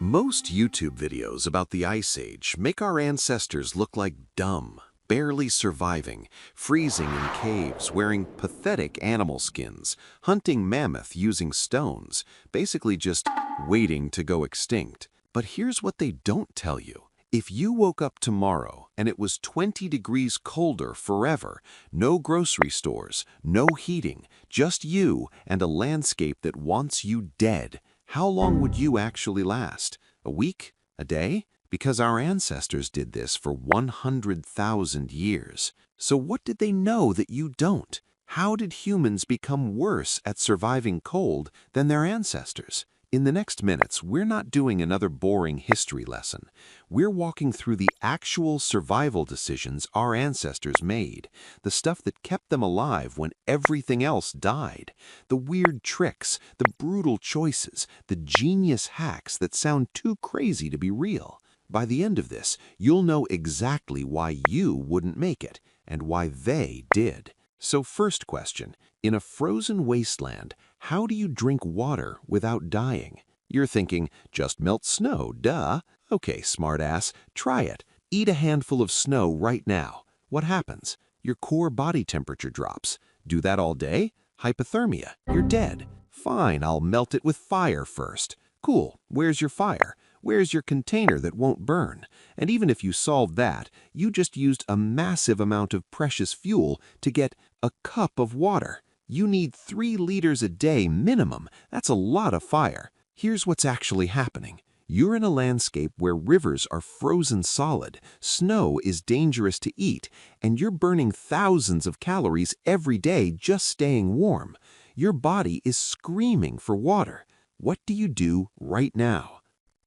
Most YouTube videos about the Ice Age make our ancestors look like dumb, barely surviving, freezing in caves, wearing pathetic animal skins, hunting mammoth using stones, basically just waiting to go extinct. But here's what they don't tell you. If you woke up tomorrow and it was 20 degrees colder forever, no grocery stores, no heating, just you and a landscape that wants you dead, how long would you actually last? A week? A day? Because our ancestors did this for 100,000 years. So what did they know that you don't? How did humans become worse at surviving cold than their ancestors? In the next minutes, we're not doing another boring history lesson. We're walking through the actual survival decisions our ancestors made, the stuff that kept them alive when everything else died, the weird tricks, the brutal choices, the genius hacks that sound too crazy to be real. By the end of this, you'll know exactly why you wouldn't make it and why they did. So first question, in a frozen wasteland, how do you drink water without dying? You're thinking, just melt snow, duh. Okay, smartass, try it. Eat a handful of snow right now. What happens? Your core body temperature drops. Do that all day? Hypothermia. You're dead. Fine, I'll melt it with fire first. Cool, where's your fire? Where's your container that won't burn? And even if you solved that, you just used a massive amount of precious fuel to get a cup of water. You need 3 liters a day minimum. That's a lot of fire. Here's what's actually happening. You're in a landscape where rivers are frozen solid, snow is dangerous to eat, and you're burning thousands of calories every day just staying warm. Your body is screaming for water. What do you do right now?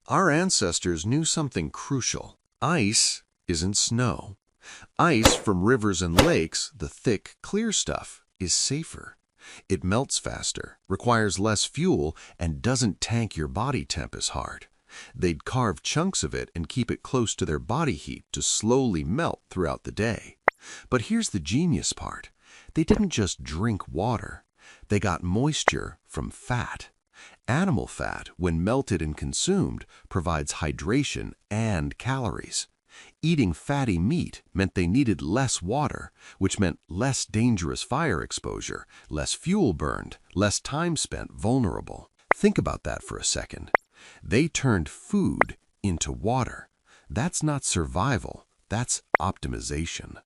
Our ancestors knew something crucial. Ice isn't snow. Ice from rivers and lakes, the thick, clear stuff, is safer. It melts faster, requires less fuel, and doesn't tank your body temp as hard. They'd carve chunks of it and keep it close to their body heat to slowly melt throughout the day. But here's the genius part. They didn't just drink water. They got moisture from fat. Animal fat, when melted and consumed, provides hydration and calories. Eating fatty meat meant they needed less water, which meant less dangerous fire exposure, less fuel burned, less time spent vulnerable. Think about that for a second. They turned food into water. That's not survival, that's optimization.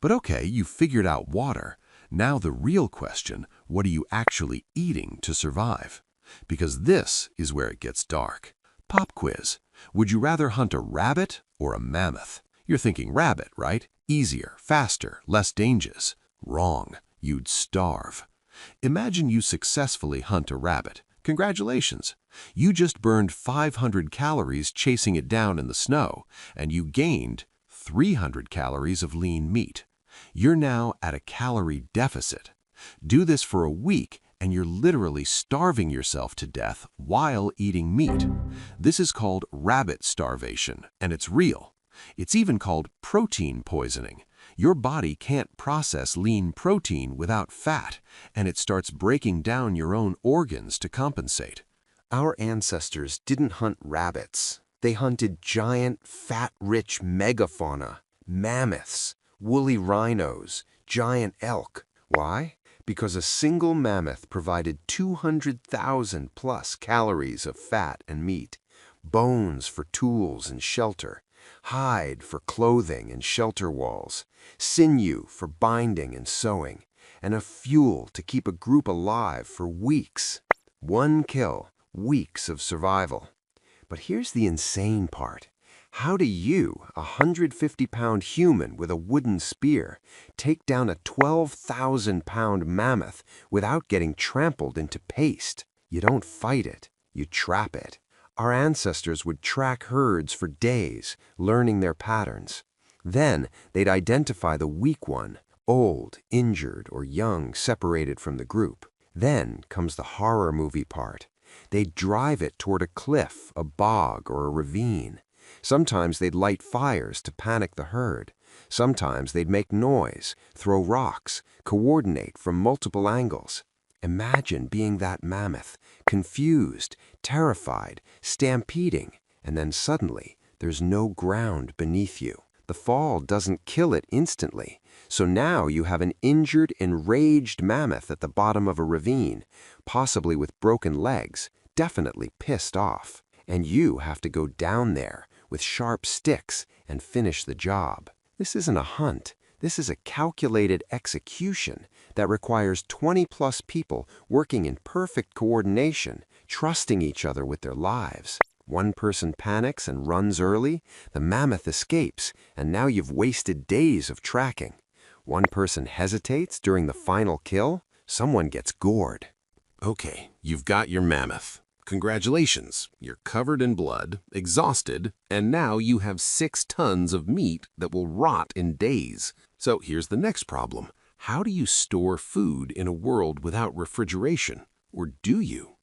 But okay, you figured out water. Now the real question, what are you actually eating to survive? Because this is where it gets dark. Pop quiz. Would you rather hunt a rabbit or a mammoth? You're thinking rabbit, right? Easier, faster, less dangerous. Wrong. You'd starve. Imagine you successfully hunt a rabbit. Congratulations. You just burned 500 calories chasing it down in the snow, and you gained 300 calories of lean meat. You're now at a calorie deficit. Do this for a week, and you're literally starving yourself to death while eating meat. This is called rabbit starvation, and it's real. It's even called protein poisoning. Your body can't process lean protein without fat, and it starts breaking down your own organs to compensate. Our ancestors didn't hunt rabbits. They hunted giant, fat-rich megafauna, mammoths, woolly rhinos, giant elk. Why? Because a single mammoth provided 200,000 plus calories of fat and meat, bones for tools and shelter, hide for clothing and shelter walls, sinew for binding and sewing, and a fuel to keep a group alive for weeks. One kill, weeks of survival. But here's the insane part. How do you, a 150-pound human with a wooden spear, take down a 12,000-pound mammoth without getting trampled into paste? You don't fight it, you trap it. Our ancestors would track herds for days, learning their patterns. Then they'd identify the weak one, old, injured, or young, separated from the group. Then comes the horror movie part. They'd drive it toward a cliff, a bog, or a ravine. Sometimes they'd light fires to panic the herd. Sometimes they'd make noise, throw rocks, coordinate from multiple angles. Imagine being that mammoth, confused, terrified, stampeding, and then suddenly there's no ground beneath you. The fall doesn't kill it instantly, so now you have an injured, enraged mammoth at the bottom of a ravine, possibly with broken legs, definitely pissed off. And you have to go down there with sharp sticks and finish the job. This isn't a hunt. This is a calculated execution that requires 20+ people working in perfect coordination, trusting each other with their lives. One person panics and runs early, the mammoth escapes, and now you've wasted days of tracking. One person hesitates during the final kill, someone gets gored. Okay, you've got your mammoth. Congratulations, you're covered in blood, exhausted, and now you have 6 tons of meat that will rot in days. So here's the next problem. How do you store food in a world without refrigeration? Or do you?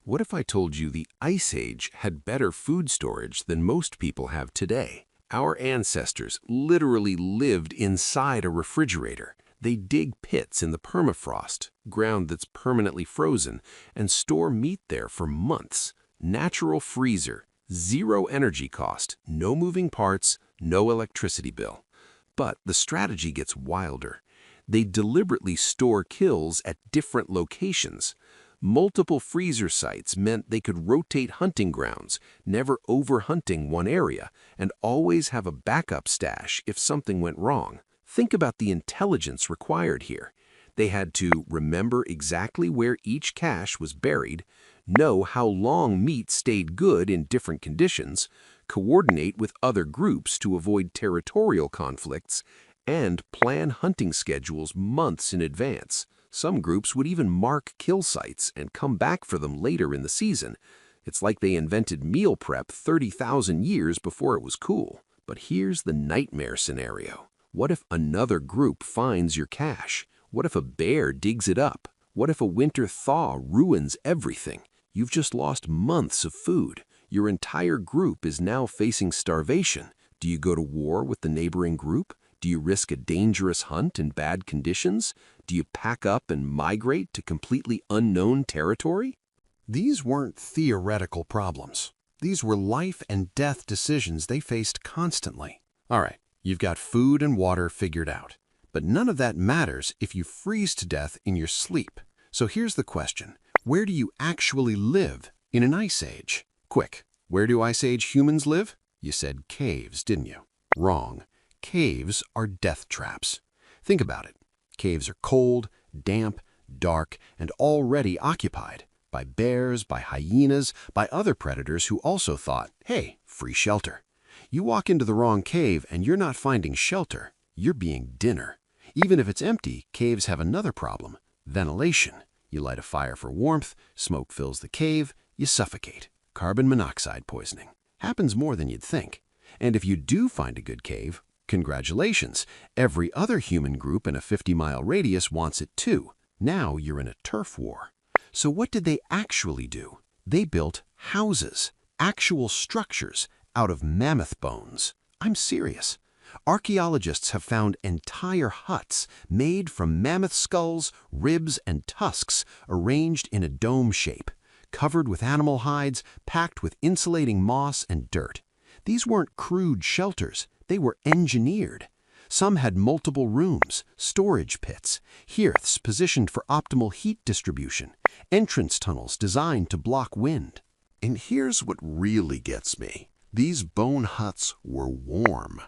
What if I told you the Ice Age had better food storage than most people have today? Our ancestors literally lived inside a refrigerator. They dig pits in the permafrost, ground that's permanently frozen, and store meat there for months. Natural freezer, 0 energy cost, no moving parts, no electricity bill. But the strategy gets wilder. They deliberately store kills at different locations. Multiple freezer sites meant they could rotate hunting grounds, never overhunting one area, and always have a backup stash if something went wrong. Think about the intelligence required here. They had to remember exactly where each cache was buried, know how long meat stayed good in different conditions, coordinate with other groups to avoid territorial conflicts, and plan hunting schedules months in advance. Some groups would even mark kill sites and come back for them later in the season. It's like they invented meal prep 30,000 years before it was cool. But here's the nightmare scenario. What if another group finds your cache? What if a bear digs it up? What if a winter thaw ruins everything? You've just lost months of food. Your entire group is now facing starvation. Do you go to war with the neighboring group? Do you risk a dangerous hunt in bad conditions? Do you pack up and migrate to completely unknown territory? These weren't theoretical problems. These were life and death decisions they faced constantly. All right, you've got food and water figured out. But none of that matters if you freeze to death in your sleep. So here's the question. Where do you actually live in an ice age? Quick, where do ice age humans live? You said caves, didn't you? Wrong. Caves are death traps. Think about it. Caves are cold, damp, dark, and already occupied by bears, by hyenas, by other predators who also thought, hey, free shelter. You walk into the wrong cave and you're not finding shelter. You're being dinner. Even if it's empty, caves have another problem, ventilation. You light a fire for warmth, smoke fills the cave, you suffocate. Carbon monoxide poisoning. Happens more than you'd think. And if you do find a good cave, congratulations. Every other human group in a 50-mile radius wants it too. Now you're in a turf war. So what did they actually do? They built houses, actual structures, out of mammoth bones. I'm serious. Archaeologists have found entire huts made from mammoth skulls, ribs, and tusks arranged in a dome shape, covered with animal hides, packed with insulating moss and dirt. These weren't crude shelters. They were engineered. Some had multiple rooms, storage pits, hearths positioned for optimal heat distribution, entrance tunnels designed to block wind. And here's what really gets me. These bone huts were warm.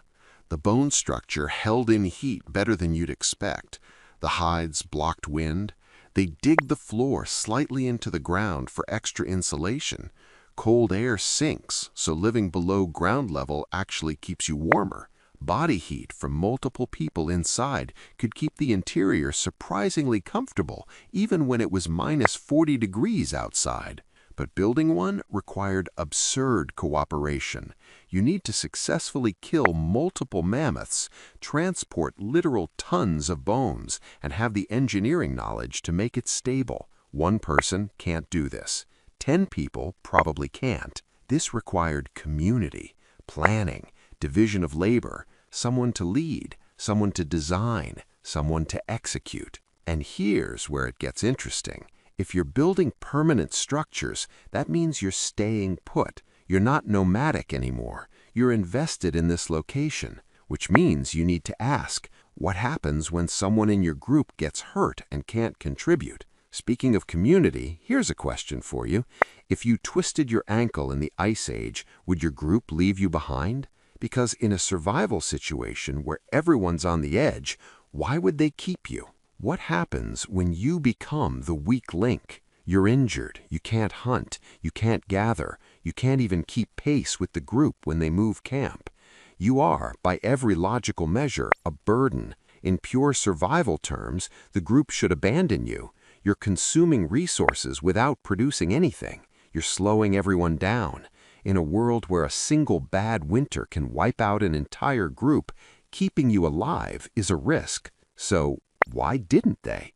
The bone structure held in heat better than you'd expect. The hides blocked wind. They dig the floor slightly into the ground for extra insulation. Cold air sinks, so living below ground level actually keeps you warmer. Body heat from multiple people inside could keep the interior surprisingly comfortable, even when it was minus 40 degrees outside. But building one required absurd cooperation. You need to successfully kill multiple mammoths, transport literal tons of bones, and have the engineering knowledge to make it stable. One person can't do this. 10 people probably can't. This required community, planning, division of labor, someone to lead, someone to design, someone to execute. And here's where it gets interesting. If you're building permanent structures, that means you're staying put. You're not nomadic anymore. You're invested in this location, which means you need to ask, what happens when someone in your group gets hurt and can't contribute? Speaking of community, here's a question for you. If you twisted your ankle in the Ice Age, would your group leave you behind? Because in a survival situation where everyone's on the edge, why would they keep you? What happens when you become the weak link? You're injured, you can't hunt, you can't gather, you can't even keep pace with the group when they move camp. You are, by every logical measure, a burden. In pure survival terms, the group should abandon you. You're consuming resources without producing anything. You're slowing everyone down. In a world where a single bad winter can wipe out an entire group, keeping you alive is a risk. So, why didn't they?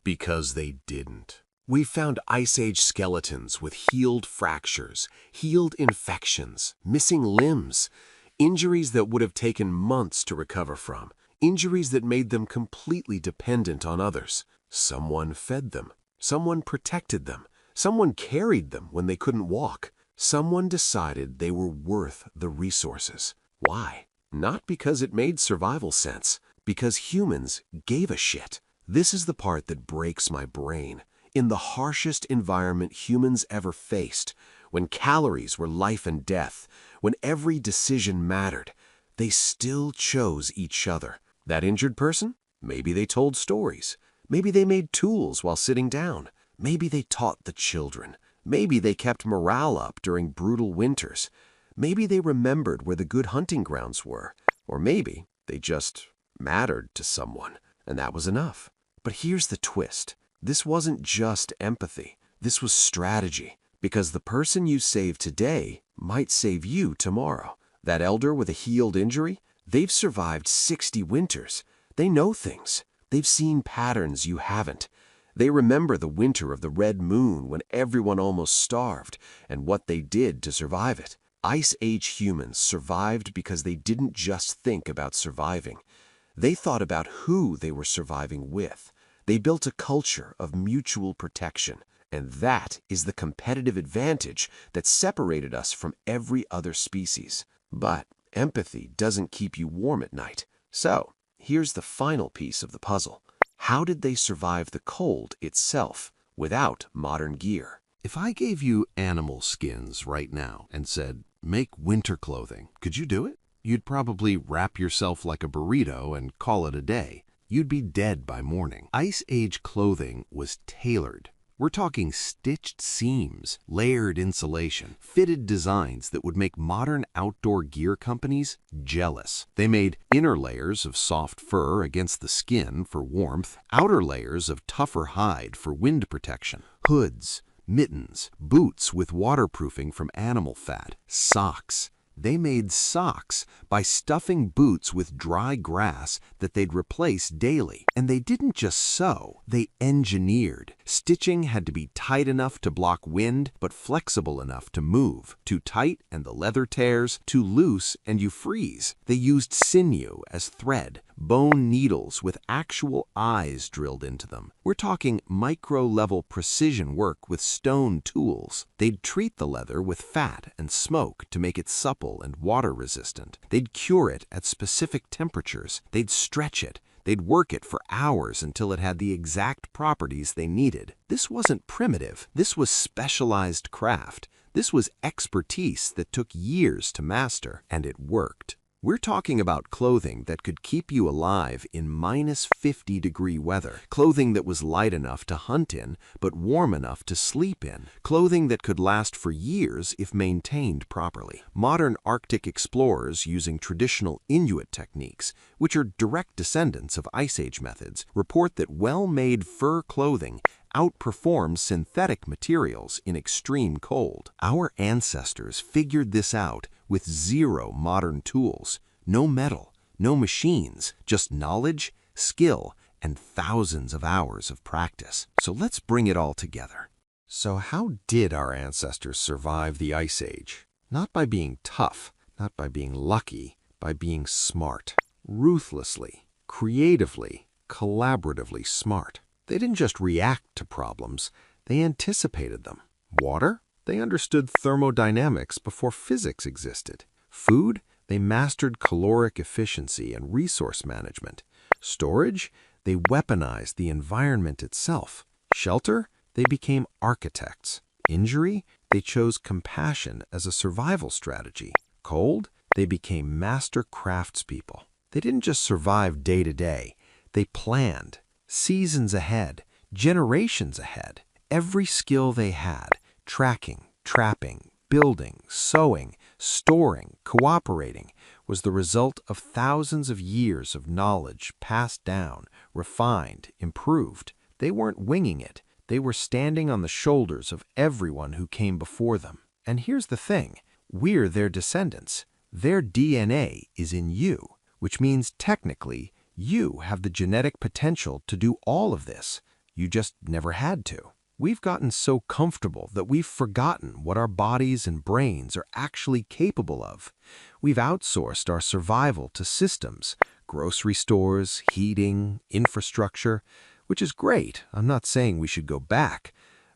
Because they didn't. We found Ice Age skeletons with healed fractures, healed infections, missing limbs, injuries that would have taken months to recover from, injuries that made them completely dependent on others. Someone fed them, someone protected them, someone carried them when they couldn't walk. Someone decided they were worth the resources. Why? Not because it made survival sense, because humans gave a shit. This is the part that breaks my brain. In the harshest environment humans ever faced, when calories were life and death, when every decision mattered, they still chose each other. That injured person? Maybe they told stories. Maybe they made tools while sitting down. Maybe they taught the children. Maybe they kept morale up during brutal winters. Maybe they remembered where the good hunting grounds were. Or maybe they just mattered to someone, and that was enough. But here's the twist. This wasn't just empathy. This was strategy. Because the person you save today might save you tomorrow. That elder with a healed injury, they've survived 60 winters. They know things. They've seen patterns you haven't. They remember the winter of the red moon when everyone almost starved and what they did to survive it. Ice Age humans survived because they didn't just think about surviving. They thought about who they were surviving with. They built a culture of mutual protection. And that is the competitive advantage that separated us from every other species. But empathy doesn't keep you warm at night. So, here's the final piece of the puzzle. How did they survive the cold itself without modern gear? If I gave you animal skins right now and said, make winter clothing, could you do it? You'd probably wrap yourself like a burrito and call it a day. You'd be dead by morning. Ice Age clothing was tailored. We're talking stitched seams, layered insulation, fitted designs that would make modern outdoor gear companies jealous. They made inner layers of soft fur against the skin for warmth, outer layers of tougher hide for wind protection, hoods, mittens, boots with waterproofing from animal fat, socks. They made socks by stuffing boots with dry grass that they'd replace daily. And they didn't just sew, they engineered. Stitching had to be tight enough to block wind, but flexible enough to move. Too tight and the leather tears, too loose and you freeze. They used sinew as thread, bone needles with actual eyes drilled into them. We're talking micro-level precision work with stone tools. They'd treat the leather with fat and smoke to make it supple and water-resistant. They'd cure it at specific temperatures. They'd stretch it. They'd work it for hours until it had the exact properties they needed. This wasn't primitive. This was specialized craft. This was expertise that took years to master, and it worked. We're talking about clothing that could keep you alive in -50-degree weather, clothing that was light enough to hunt in, but warm enough to sleep in, clothing that could last for years if maintained properly. Modern Arctic explorers using traditional Inuit techniques, which are direct descendants of Ice Age methods, report that well-made fur clothing outperforms synthetic materials in extreme cold. Our ancestors figured this out with zero modern tools, no metal, no machines, just knowledge, skill, and thousands of hours of practice. So let's bring it all together. So how did our ancestors survive the Ice Age? Not by being tough, not by being lucky, by being smart. Ruthlessly, creatively, collaboratively smart. They didn't just react to problems, they anticipated them. Water? They understood thermodynamics before physics existed. Food, they mastered caloric efficiency and resource management. Storage, they weaponized the environment itself. Shelter, they became architects. Injury, they chose compassion as a survival strategy. Cold, they became master craftspeople. They didn't just survive day to day. They planned, seasons ahead, generations ahead. Every skill they had, tracking, trapping, building, sewing, storing, cooperating, was the result of thousands of years of knowledge passed down, refined, improved. They weren't winging it. They were standing on the shoulders of everyone who came before them. And here's the thing, we're their descendants. Their DNA is in you, which means technically you have the genetic potential to do all of this. You just never had to. We've gotten so comfortable that we've forgotten what our bodies and brains are actually capable of. We've outsourced our survival to systems, grocery stores, heating, infrastructure, which is great. I'm not saying we should go back,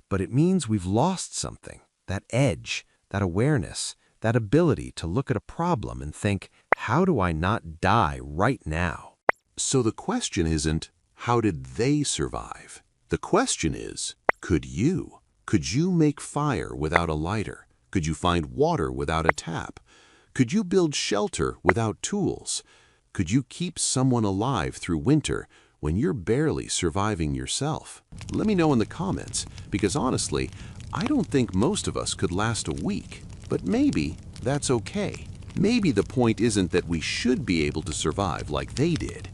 but it means we've lost something, that edge, that awareness, that ability to look at a problem and think, how do I not die right now? So the question isn't, how did they survive? The question is, could you? Could you make fire without a lighter? Could you find water without a tap? Could you build shelter without tools? Could you keep someone alive through winter when you're barely surviving yourself? Let me know in the comments, because honestly, I don't think most of us could last a week. But maybe that's okay. Maybe the point isn't that we should be able to survive like they did.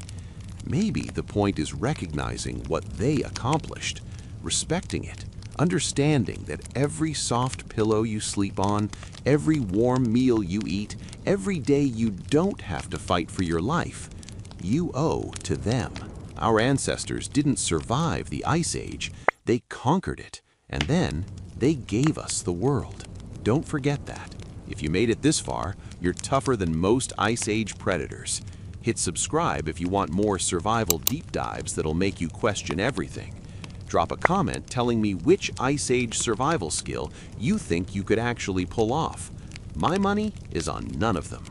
Maybe the point is recognizing what they accomplished, respecting it, understanding that every soft pillow you sleep on, every warm meal you eat, every day you don't have to fight for your life, you owe to them. Our ancestors didn't survive the Ice Age, they conquered it, and then they gave us the world. Don't forget that. If you made it this far, you're tougher than most Ice Age predators. Hit subscribe if you want more survival deep dives that'll make you question everything. Drop a comment telling me which Ice Age survival skill you think you could actually pull off. My money is on none of them.